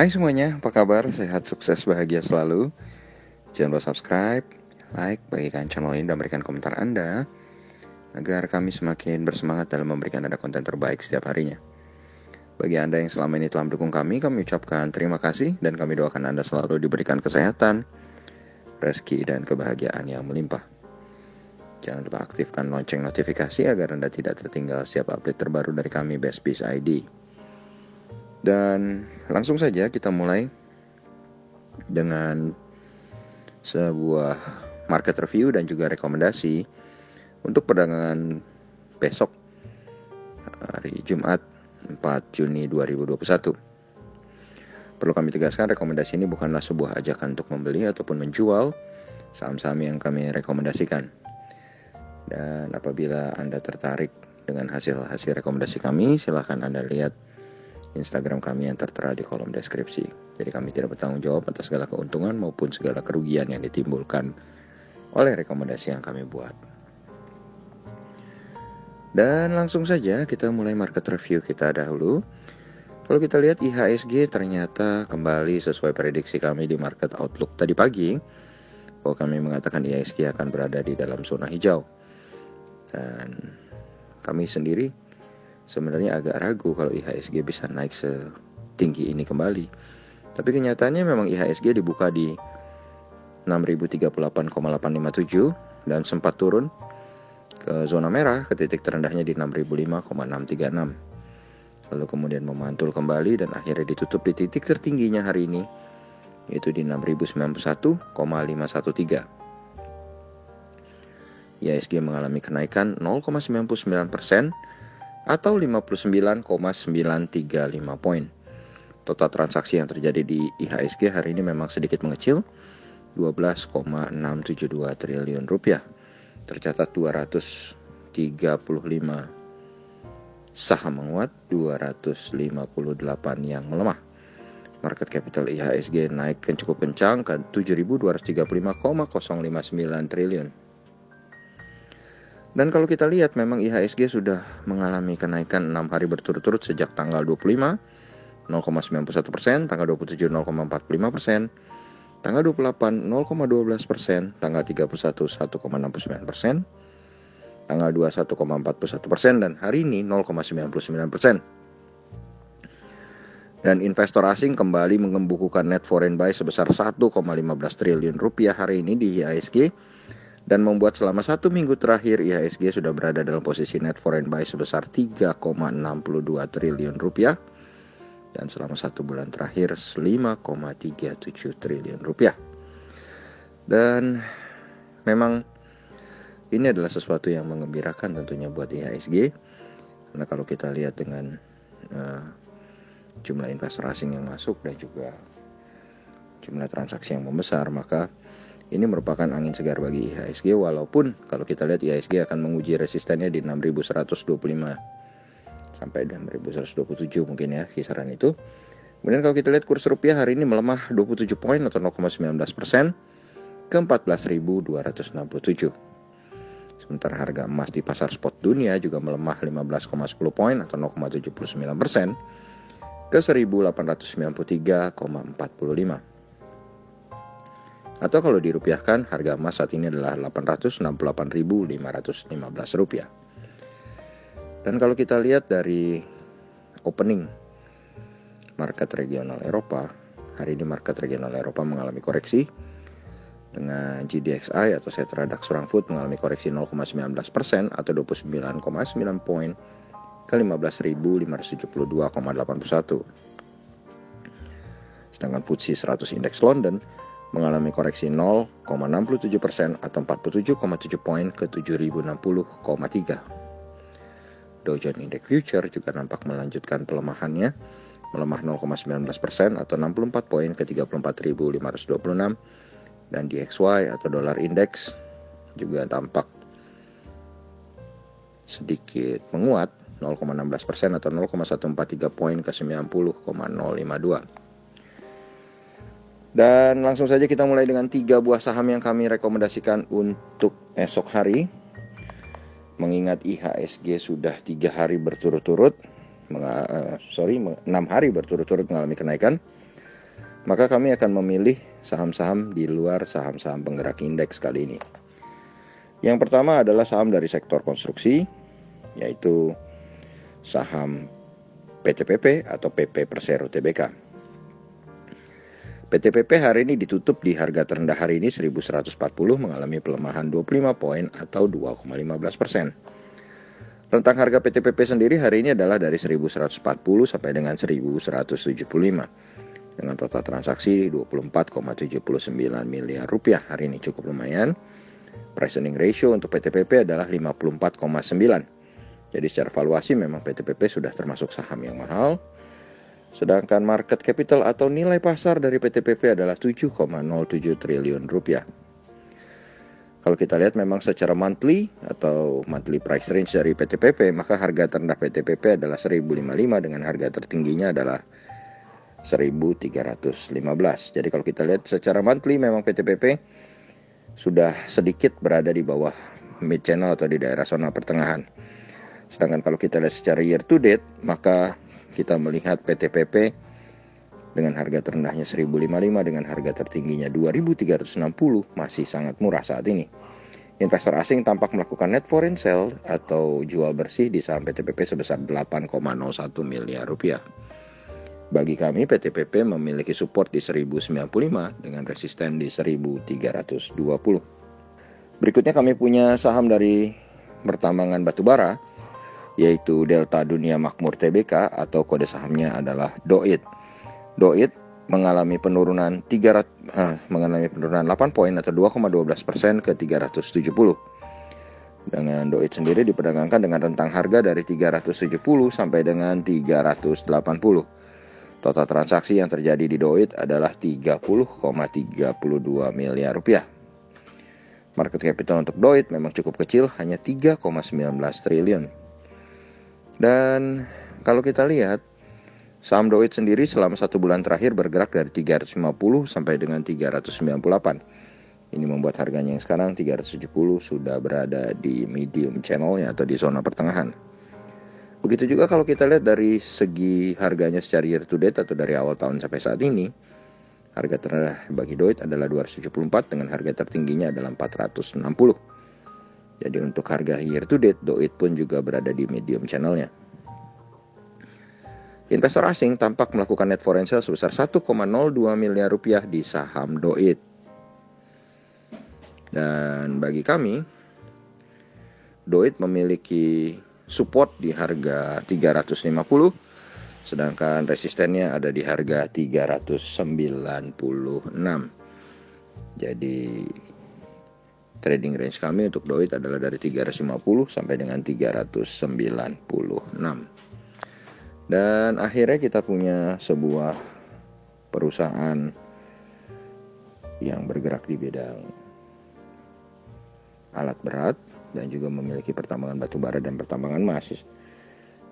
Hai semuanya, apa kabar? Sehat, sukses, bahagia selalu. Jangan lupa subscribe, like, bagikan channel ini dan berikan komentar Anda agar kami semakin bersemangat dalam memberikan Anda konten terbaik setiap harinya. Bagi Anda yang selama ini telah mendukung kami ucapkan terima kasih dan kami doakan Anda selalu diberikan kesehatan, rezeki, dan kebahagiaan yang melimpah. Jangan lupa aktifkan lonceng notifikasi agar Anda tidak tertinggal setiap update terbaru dari kami Best Biz ID. Dan langsung saja kita mulai dengan sebuah market review dan juga rekomendasi untuk perdagangan besok hari Jumat 4 Juni 2021. Perlu kami tegaskan, rekomendasi ini bukanlah sebuah ajakan untuk membeli ataupun menjual saham-saham yang kami rekomendasikan. Dan apabila Anda tertarik dengan hasil-hasil rekomendasi kami, silahkan Anda lihat Instagram kami yang tertera di kolom deskripsi. Jadi kami tidak bertanggung jawab atas segala keuntungan maupun segala kerugian yang ditimbulkan oleh rekomendasi yang kami buat. Dan langsung saja kita mulai market review kita dahulu. Kalau kita lihat IHSG ternyata kembali sesuai prediksi kami di market outlook tadi pagi, bahwa kami mengatakan IHSG akan berada di dalam zona hijau. Dan kami sendiri sebenarnya agak ragu kalau IHSG bisa naik setinggi ini kembali. Tapi kenyataannya memang IHSG dibuka di 6.038,857 dan sempat turun ke zona merah ke titik terendahnya di 6.005,636. Lalu kemudian memantul kembali dan akhirnya ditutup di titik tertingginya hari ini, yaitu di 6.091,513. IHSG mengalami kenaikan 0,99% atau 59,935 poin. Total transaksi yang terjadi di IHSG hari ini memang sedikit mengecil, 12,672 triliun rupiah. Tercatat 235 saham menguat, 258 yang melemah. Market capital IHSG naik cukup kencang ke 7.235,059 triliun. Dan kalau kita lihat memang IHSG sudah mengalami kenaikan 6 hari berturut-turut sejak tanggal 25 0,91%, tanggal 27 0,45%, tanggal 28 0,12%, tanggal 31 1,69%, tanggal 21 1,41%, dan hari ini 0,99%. Dan investor asing kembali mengembukukan net foreign buy sebesar 1,15 triliun rupiah hari ini di IHSG, dan membuat selama 1 minggu terakhir IHSG sudah berada dalam posisi net foreign buy sebesar 3,62 triliun rupiah, dan selama 1 bulan terakhir 5,37 triliun rupiah. Dan memang ini adalah sesuatu yang mengembirakan tentunya buat IHSG, karena kalau kita lihat dengan jumlah investor asing yang masuk dan juga jumlah transaksi yang membesar, maka ini merupakan angin segar bagi IHSG, walaupun kalau kita lihat IHSG akan menguji resistennya di 6.125 sampai 6.127 mungkin ya, kisaran itu. Kemudian kalau kita lihat kurs rupiah hari ini melemah 27 poin atau 0,19% ke 14.267. Sementara harga emas di pasar spot dunia juga melemah 15,10 poin atau 0,79% ke 1.893,45. Atau kalau dirupiahkan, harga emas saat ini adalah Rp868.515. Dan kalau kita lihat dari opening market regional Eropa, hari ini market regional Eropa mengalami koreksi dengan GDXI atau Xetra DAX Frankfurt mengalami koreksi 0,19% atau 29,9 poin ke 15.572,81. Sedangkan FTSE 100 Index London mengalami koreksi 0,67% atau 47,7 poin ke 7.060,3. Dow Jones Index Future juga nampak melanjutkan pelemahannya, melemah 0,19% atau 64 poin ke 34.526, dan DXY atau Dollar Index juga tampak sedikit menguat 0,16% atau 0,143 poin ke 90,052. Dan langsung saja kita mulai dengan 3 buah saham yang kami rekomendasikan untuk esok hari. Mengingat IHSG sudah 6 hari berturut-turut mengalami kenaikan. maka kami akan memilih saham-saham di luar saham-saham penggerak indeks kali ini. Yang pertama adalah saham dari sektor konstruksi, yaitu saham PTPP atau PP Persero Tbk. PTPP hari ini ditutup di harga terendah hari ini 1140, mengalami pelemahan 25 poin atau 2,15%. Rentang harga PTPP sendiri hari ini adalah dari 1140 sampai dengan 1175 dengan total transaksi 24,79 miliar rupiah. Hari ini cukup lumayan. Price earning ratio untuk PTPP adalah 54,9. Jadi secara valuasi memang PTPP sudah termasuk saham yang mahal. Sedangkan market capital atau nilai pasar dari PTPP adalah 7,07 triliun rupiah. Kalau kita lihat memang secara monthly atau monthly price range dari PTPP, maka harga terendah PTPP adalah 1055 dengan harga tertingginya adalah 1315. Jadi kalau kita lihat secara monthly memang PTPP sudah sedikit berada di bawah mid channel atau di daerah zona pertengahan. Sedangkan kalau kita lihat secara year to date, maka kita melihat PTPP dengan harga terendahnya 1055 dengan harga tertingginya 2360 masih sangat murah saat ini. Investor asing tampak melakukan net foreign sale atau jual bersih di saham PTPP sebesar 8,01 miliar rupiah. Bagi kami PTPP memiliki support di 1095 dengan resisten di 1320. Berikutnya kami punya saham dari pertambangan batubara, yaitu Delta Dunia Makmur Tbk atau kode sahamnya adalah DOIT. DOIT mengalami penurunan 8 poin atau 2,12% ke 370. Dengan DOIT sendiri diperdagangkan dengan rentang harga dari 370 sampai dengan 380. Total transaksi yang terjadi di DOIT adalah 30,32 miliar rupiah. Market capital untuk DOIT memang cukup kecil, hanya 3,19 triliun. Dan kalau kita lihat saham DOIT sendiri selama 1 bulan terakhir bergerak dari 350 sampai dengan 398. Ini membuat harganya yang sekarang 370 sudah berada di medium channelnya atau di zona pertengahan. Begitu juga kalau kita lihat dari segi harganya secara year to date atau dari awal tahun sampai saat ini, harga terendah bagi DOIT adalah 274 dengan harga tertingginya adalah 460. Jadi untuk harga year to date, DOIT pun juga berada di medium channelnya. Investor asing tampak melakukan net foreign sale sebesar 1,02 miliar rupiah di saham DOIT. Dan bagi kami, DOIT memiliki support di harga 350, sedangkan resistennya ada di harga 396. Jadi trading range kami untuk DOIT adalah dari 350 sampai dengan 396. Dan akhirnya kita punya sebuah perusahaan yang bergerak di bidang alat berat dan juga memiliki pertambangan batubara dan pertambangan emas.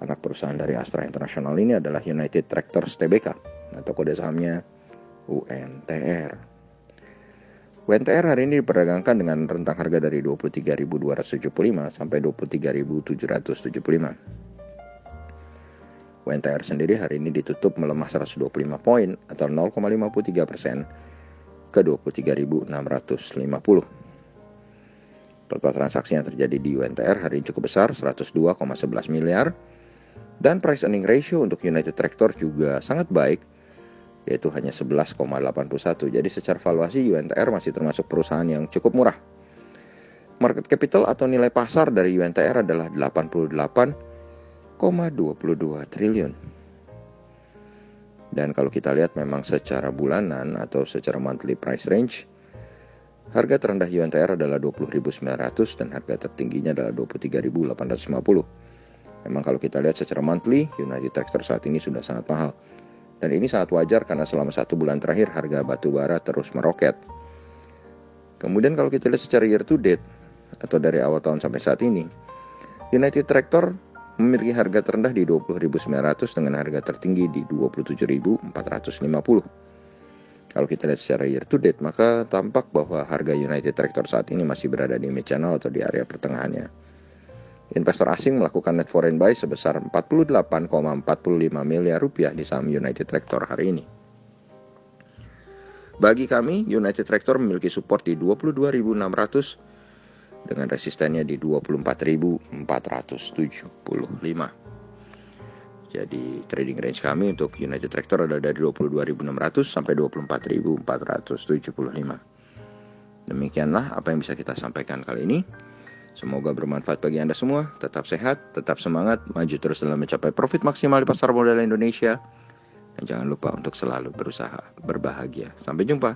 Anak perusahaan dari Astra International ini adalah United Tractors Tbk atau kode sahamnya UNTR. UNTR hari ini diperdagangkan dengan rentang harga dari 23.275 sampai 23.775. UNTR sendiri hari ini ditutup melemah 125 poin atau 0,53% ke 23.650. Total transaksi yang terjadi di UNTR hari ini cukup besar, 102,11 miliar. Dan price earning ratio untuk United Tractor juga sangat baik, yaitu hanya 11,81. Jadi secara valuasi UNTR masih termasuk perusahaan yang cukup murah. Market capital atau nilai pasar dari UNTR adalah 88,22 triliun. Dan kalau kita lihat memang secara bulanan atau secara monthly price range, harga terendah UNTR adalah 20.900 dan harga tertingginya adalah 23.850. Memang kalau kita lihat secara monthly, United Tractor saat ini sudah sangat mahal. Dan ini sangat wajar karena selama 1 bulan terakhir harga batu bara terus meroket. Kemudian kalau kita lihat secara year to date atau dari awal tahun sampai saat ini, United Tractor memiliki harga terendah di 20.900 dengan harga tertinggi di 27.450. Kalau kita lihat secara year to date, maka tampak bahwa harga United Tractor saat ini masih berada di mid channel atau di area pertengahannya. Investor asing melakukan net foreign buy sebesar 48,45 miliar rupiah di saham United Tractor hari ini. Bagi kami, United Tractor memiliki support di 22.600 dengan resistennya di 24.475. Jadi trading range kami untuk United Tractor adalah dari 22.600 sampai 24.475. Demikianlah apa yang bisa kita sampaikan kali ini. Semoga bermanfaat bagi Anda semua. Tetap sehat, tetap semangat, maju terus dalam mencapai profit maksimal di pasar modal Indonesia. Dan jangan lupa untuk selalu berusaha berbahagia. Sampai jumpa.